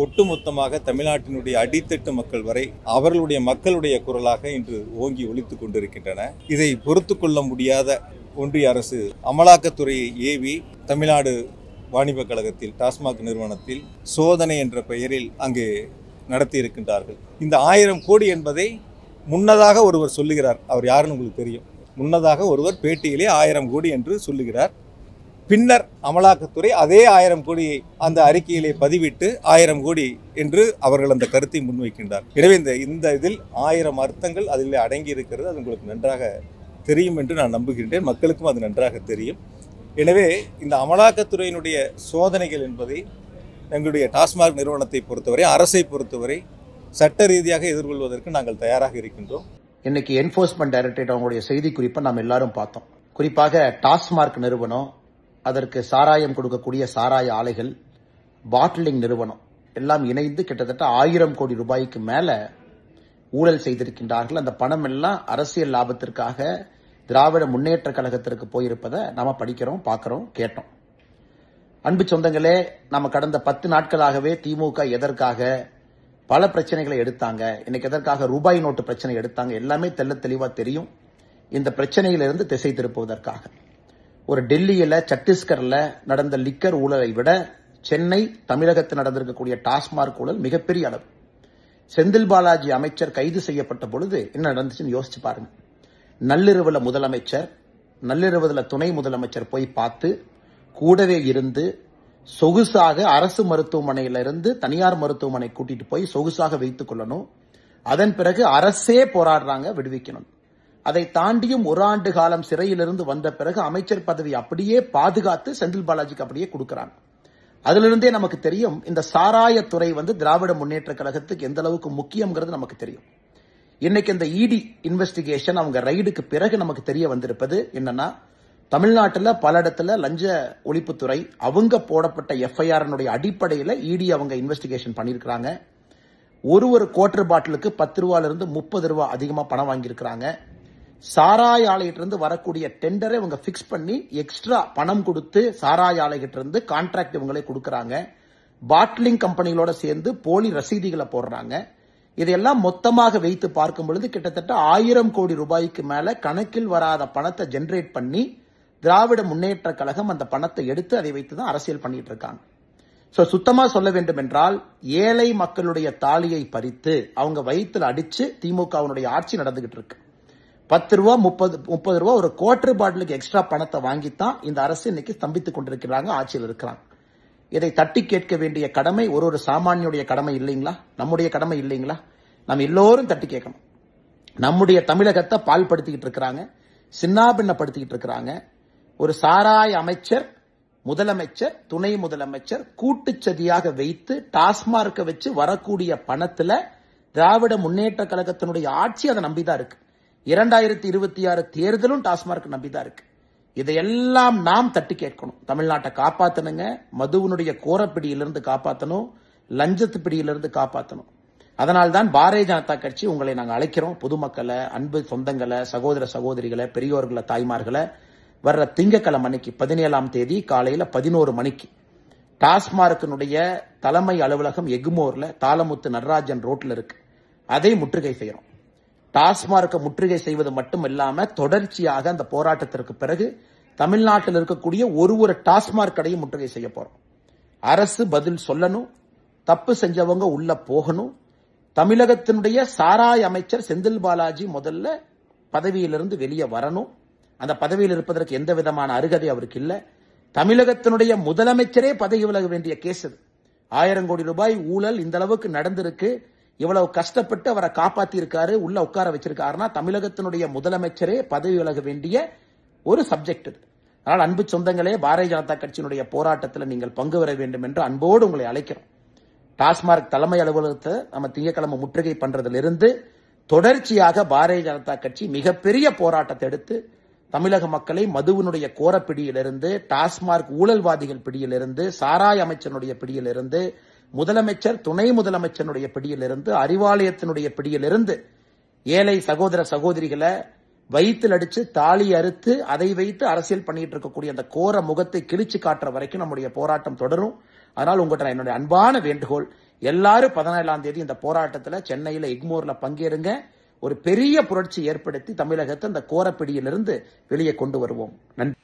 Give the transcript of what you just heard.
ஒட்டுமொத்தமாக தமிழ்நாட்டினுடைய அடித்தட்டு மக்கள் வரை அவர்களுடைய மக்களுடைய குரலாக இன்று ஓங்கி ஒலித்துக் கொண்டிருக்கின்றன. இதை பொறுத்து கொள்ள முடியாத ஒன்றிய அரசு அமலாக்கத்துறையை ஏவி தமிழ்நாடு வாணிப கழகத்தில் டாஸ்மாக் நிறுவனத்தில் சோதனை என்ற பெயரில் அங்கே நடத்தி இருக்கின்றார்கள். இந்த 1000 கோடி என்பதை முன்னதாக ஒருவர் சொல்லுகிறார். அவர் யாருன்னு உங்களுக்கு தெரியும். முன்னதாக ஒருவர் பேட்டியிலே 1000 கோடி என்று சொல்லுகிறார். பின்னர் அமலாக்கத்துறை அதே 1000 கோடியை அந்த அறிக்கையிலே பதிவிட்டு 1000 கோடி என்று அவர்கள் அந்த கருத்தை முன்வைக்கின்றார். எனவே இந்த இதில் 1000 அர்த்தங்கள் அதில் அடங்கி இருக்கிறது. அது உங்களுக்கு நன்றாக தெரியும் என்று நான் நம்புகின்றேன். மக்களுக்கும் அது நன்றாக தெரியும். எனவே இந்த அமலாக்கத்துறையினுடைய சோதனைகள் என்பதை எங்களுடைய டாஸ்மாக் நிறுவனத்தை பொறுத்தவரை, அரசை பொறுத்தவரை சட்ட ரீதியாக எதிர்கொள்வதற்கு நாங்கள் தயாராக இருக்கின்றோம். இன்னைக்கு என்ஃபோர்ஸ்மெண்ட் டைரக்டரேட் அவங்களுடைய செய்தி குறிப்பை நாம் எல்லாரும் பார்த்தோம். குறிப்பாக டாஸ்மாக் நிறுவனம், அதற்கு சாராயம் கொடுக்கக்கூடிய சாராய ஆலைகள், பாட்டிலிங் நிறுவனம் எல்லாம் இணைந்து கிட்டத்தட்ட 1000 கோடி ரூபாய்க்கு மேல ஊழல் செய்திருக்கின்றார்கள். அந்த பணம் எல்லாம் அரசியல் லாபத்திற்காக திராவிட முன்னேற்ற கழகத்திற்கு போயிருப்பதை நாம படிக்கிறோம், பார்க்கிறோம், கேட்டோம். அன்பு சொந்தங்களே, நம்ம கடந்த 10 நாட்களாகவே திமுக எதற்காக பல பிரச்சனைகளை எடுத்தாங்க, இன்னைக்கு எதற்காக ரூபாய் நோட்டு பிரச்சனை எடுத்தாங்க, எல்லாமே தெள்ள தெளிவா தெரியும். இந்த பிரச்சனையிலிருந்து திசை திருப்புவதற்காக. ஒரு டெல்லியில, சத்தீஸ்கர்ல நடந்த லிக்கர் ஊழலை விட சென்னை, தமிழகத்தில் நடந்திருக்கக்கூடிய டாஸ்மாக் ஊழல் மிகப்பெரிய அளவு. செந்தில் பாலாஜி அமைச்சர் கைது செய்யப்பட்ட பொழுது என்ன நடந்துச்சுன்னு யோசிச்சு பாருங்க. நள்ளிரவுல முதலமைச்சர், நள்ளிரவுல துணை முதலமைச்சர் போய் பார்த்து கூடவே இருந்து சொகுசாக அரசு மருத்துவமனையிலிருந்து தனியார் மருத்துவமனை கூட்டிட்டு போய் சொகுசாக வைத்துக் கொள்ளணும். அதன் பிறகு அரசே போராடுறாங்க விடுவிக்கணும். அதை தாண்டியும் 1 ஆண்டு காலம் சிறையிலிருந்து வந்த பிறகு அமைச்சர் பதவி அப்படியே பாதுகாத்து செந்தில் பாலாஜிக்கு அப்படியே கொடுக்கிறாங்க. அதிலிருந்தே நமக்கு தெரியும் இந்த சாராயத்துறை திராவிட முன்னேற்ற கழகத்துக்கு எந்த அளவுக்கு முக்கியம்ங்கிறது நமக்கு தெரியும். இன்னைக்கு இந்த இடி இன்வெஸ்டிகேஷன் அவங்க ரைடுக்கு பிறகு நமக்கு தெரிய வந்திருப்பது என்னன்னா, தமிழ்நாட்டில் பல இடத்துல லஞ்ச ஒழிப்புத்துறை அவங்க போடப்பட்ட எஃப்ஐஆர் அடிப்படையில் இடி அவங்க இன்வெஸ்டிகேஷன் பண்ணியிருக்கிறாங்க. ஒரு குவார்டர் பாட்டிலுக்கு 10 ரூபாயிலிருந்து 30 ரூபாய் அதிகமா பணம் வாங்கியிருக்கிறாங்க. சாராய ஆலையிட்டிருந்து வரக்கூடிய டெண்டரை இவங்க பிக்ஸ் பண்ணி எக்ஸ்ட்ரா பணம் கொடுத்து சாராய ஆலையிட்டிருந்து கான்ட்ராக்ட் இவங்களே கொடுக்கறாங்க. பாட்டிலிங் கம்பெனிகளோட சேர்ந்து போலி ரசீதிகளை போடுறாங்க. இதையெல்லாம் மொத்தமாக வைத்து பார்க்கும் பொழுது கிட்டத்தட்ட 1000 கோடி ரூபாய்க்கு மேல கணக்கில் வராத பணத்தை ஜெனரேட் பண்ணி திராவிட முன்னேற்ற கழகம் அந்த பணத்தை எடுத்து அதை வைத்துதான் அரசியல் பண்ணிட்டு இருக்காங்க. சுத்தமா சொல்ல வேண்டும் என்றால், ஏழை மக்களுடைய தாலியை பறித்து அவங்க வயிற்றுல அடிச்சு திமுகவினுடைய ஆட்சி நடந்துகிட்டு இருக்கு. 10 ரூபா 30 ரூபா ஒரு குவார்டர் பாட்டிலுக்கு எக்ஸ்ட்ரா பணத்தை வாங்கித்தான் இந்த அரசு இன்னைக்கு ஸ்தம்பித்துக் கொண்டிருக்கிறாங்க, ஆட்சியில் இருக்கிறாங்க. இதை தட்டி கேட்க வேண்டிய கடமை ஒரு சாமானியுடைய கடமை இல்லைங்களா? நம்முடைய கடமை இல்லைங்களா? நம்ம எல்லோரும் தட்டி கேட்கணும். நம்முடைய தமிழகத்தை பால்படுத்திக்கிட்டு இருக்கிறாங்க, சின்னாபின்னப்படுத்திக்கிட்டு இருக்கிறாங்க. ஒரு சாராய அமைச்சர், முதலமைச்சர், துணை முதலமைச்சர் கூட்டுச்சதியாக வைத்து டாஸ்மார்க்கை வச்சு வரக்கூடிய பணத்துல திராவிட முன்னேற்ற கழகத்தினுடைய ஆட்சி அதை நம்பிதான் இருக்கு. 2026 தேர்தலும் டாஸ்மார்க் நம்பிதான் இருக்கு. இதையெல்லாம் நாம் தட்டி கேட்கணும். தமிழ்நாட்டை காப்பாத்தணுங்க. மதுவினுடைய கோரப்பிடியிலிருந்து காப்பாற்றணும், லஞ்சத்து பிடியிலிருந்து காப்பாற்றணும். அதனால்தான் பாரதிய ஜனதா கட்சி உங்களை நாங்கள் அழைக்கிறோம். பொதுமக்களை, அன்பு சொந்தங்களை, சகோதர சகோதரிகளை, பெரியோர்களை, தாய்மார்களை வர்ற திங்கட்கிழமை அன்னைக்கு 17ஆம் தேதி காலையில 11 மணிக்கு டாஸ்மார்க்கினுடைய தலைமை அலுவலகம் எகுமோர்ல தாளமுத்து நடராஜன் ரோட்ல இருக்கு. அதை முற்றுகை செய்யறோம். டாஸ்மார்க்கை முற்றுகை செய்வது மட்டும் இல்லாம தொடர்ச்சியாக அந்த போராட்டத்திற்கு பிறகு தமிழ்நாட்டில் இருக்கக்கூடிய ஒரு டாஸ்மார்க் கடையும் முற்றுகை செய்ய போறோம். அரசு பதில் சொல்லணும். தப்பு செஞ்சவங்க உள்ள போகணும். தமிழகத்தினுடைய சாராய அமைச்சர் செந்தில் பாலாஜி முதல்ல பதவியிலிருந்து வெளியே வரணும். அந்த பதவியில் இருப்பதற்கு எந்த விதமான அருகதை அவருக்கு இல்ல. தமிழகத்தினுடைய முதலமைச்சரே பதவி விலக வேண்டிய கேஸ் இது. 1000 கோடி ரூபாய் ஊழல் இந்த அளவுக்கு நடந்திருக்கு. இவ்வளவு கஷ்டப்பட்டு அவரை காப்பாத்தி இருக்காரு, உள்ள உட்கார வச்சிருக்காருன்னா தமிழகத்தினுடைய முதலமைச்சரே பதவி விலக வேண்டிய ஒரு சப்ஜெக்ட் இது. அதனால் அன்பு சொந்தங்களே, பாரதிய ஜனதா கட்சியினுடைய போராட்டத்தில் நீங்கள் பங்கு பெற வேண்டும் என்று அன்போடு உங்களை அழைக்கிறோம். டாஸ்மார்க் தலைமை அலுவலகத்தை நம்ம திங்கட்கிழமை முற்றுகை பண்றதிலிருந்து தொடர்ச்சியாக பாரதிய ஜனதா கட்சி மிகப்பெரிய போராட்டத்தை எடுத்து தமிழக மக்களை மதுவினுடைய கோரப்பிடியிலிருந்து, டாஸ்மார்க் ஊழல்வாதிகள் பிடியிலிருந்து, சாராய அமைச்சனுடைய பிடியிலிருந்து, முதலமைச்சர், துணை முதலமைச்சருடைய பிடியிலிருந்து, அறிவாலயத்தினுடைய பிடியிலிருந்து ஏழை சகோதர சகோதரிகளை வயிற்றில் அடிச்சு தாலி அறுத்து அதை வைத்து அரசியல் பண்ணிட்டு இருக்கக்கூடிய அந்த கோர முகத்தை கிழிச்சு காட்டுற வரைக்கும் நம்முடைய போராட்டம் தொடரும். அதனால் உங்கள்கிட்ட என்னுடைய அன்பான வேண்டுகோள், எல்லாரும் 17ஆம் தேதி இந்த போராட்டத்துல சென்னையில எக்மோர்ல பங்கேறுங்க. ஒரு பெரிய புரட்சி ஏற்படுத்தி தமிழகத்தை இந்த கோரப்பிடியிலிருந்து வெளியே கொண்டு வருவோம். நன்றி.